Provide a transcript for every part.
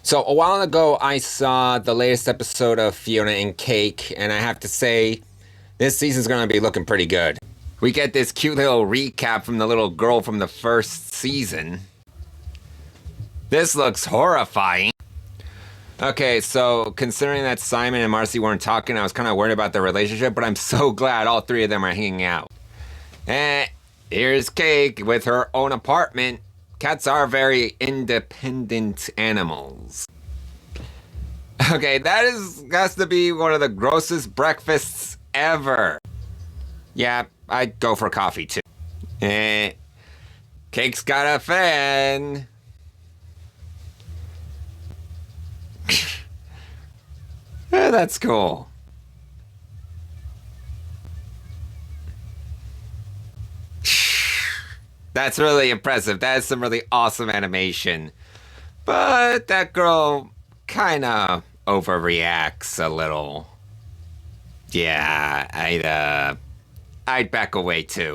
So a while ago, I saw the latest episode of Fionna and Cake, and I have to say, this season's gonna be looking pretty good. We get this cute little recap from the little girl from the first season. This looks horrifying. Okay, so considering that Simon and Marcy weren't talking, I was kind of worried about their relationship, but I'm so glad all three of them are hanging out. And here's Cake with her own apartment. Cats are very independent animals. Okay, has to be one of the grossest breakfasts ever. Yeah, I'd go for coffee too. Cake's got a fan. That's cool. That's really impressive. That is some really awesome animation. But that girl kinda overreacts a little. Yeah, I'd back away too.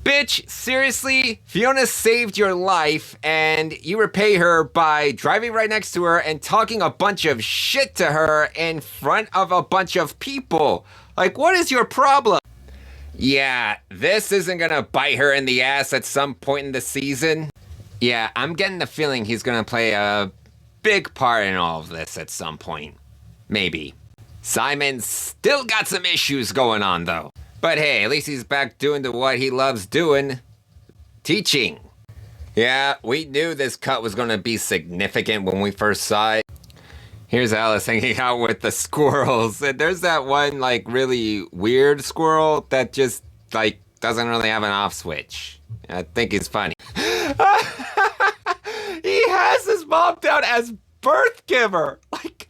Bitch, seriously? Fionna saved your life and you repay her by driving right next to her and talking a bunch of shit to her in front of a bunch of people. Like, what is your problem? Yeah, this isn't gonna bite her in the ass at some point in the season. Yeah, I'm getting the feeling he's gonna play a big part in all of this at some point. Maybe. Simon's still got some issues going on though. But hey, at least he's back doing what he loves doing. Teaching. Yeah, we knew this cut was gonna be significant when we first saw it. Here's Alice hanging out with the squirrels. And there's that one, like, really weird squirrel that just, like, doesn't really have an off switch. I think he's funny. He has his mom down as birth giver. Like,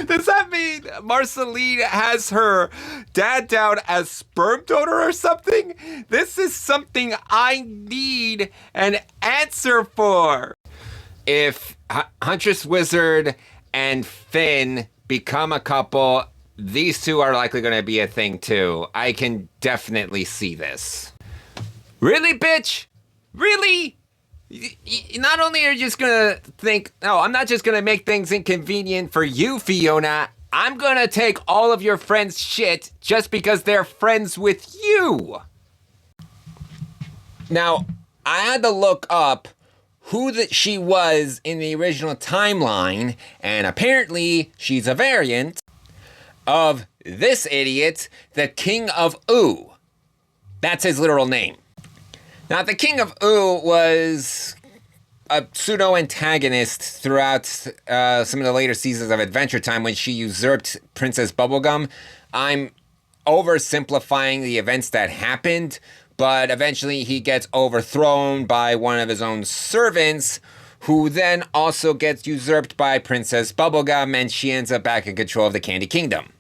does that mean Marceline has her dad down as sperm donor or something? This is something I need an answer for. If Huntress Wizard and Finn become a couple, these two are likely going to be a thing too. I can definitely see this. Really, bitch? Really? Not only are you just going to think, no, I'm not just going to make things inconvenient for you, Fionna. I'm going to take all of your friends' shit just because they're friends with you. Now, I had to look up who that she was in the original timeline, and apparently she's a variant of this idiot, the King of Ooh. That's his literal name. Now, the King of Ooh was a pseudo-antagonist throughout some of the later seasons of Adventure Time when she usurped Princess Bubblegum. I'm oversimplifying the events that happened, but eventually he gets overthrown by one of his own servants, who then also gets usurped by Princess Bubblegum, and she ends up back in control of the Candy Kingdom.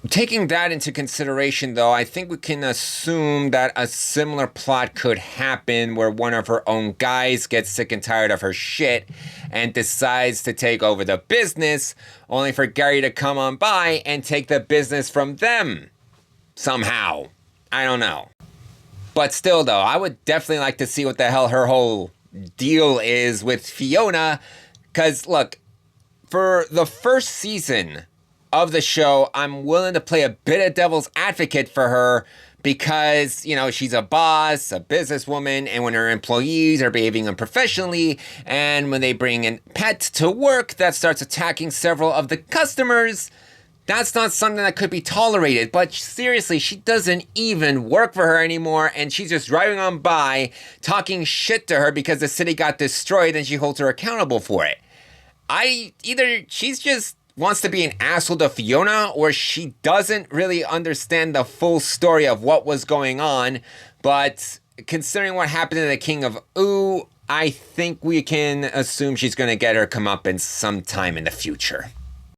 Taking that into consideration, though, I think we can assume that a similar plot could happen where one of her own guys gets sick and tired of her shit and decides to take over the business, only for Gary to come on by and take the business from them. Somehow. I don't know. But still, though, I would definitely like to see what the hell her whole deal is with Fionna. Because, look, for the first season of the show, I'm willing to play a bit of devil's advocate for her because, you know, she's a boss, a businesswoman, and when her employees are behaving unprofessionally, and when they bring in pets to work that starts attacking several of the customers, that's not something that could be tolerated. But seriously, she doesn't even work for her anymore, and she's just driving on by, talking shit to her because the city got destroyed and she holds her accountable for it. Either she's just wants to be an asshole to Fionna, or she doesn't really understand the full story of what was going on. But considering what happened to the King of Ooh, I think we can assume she's going to get her comeuppance sometime in the future.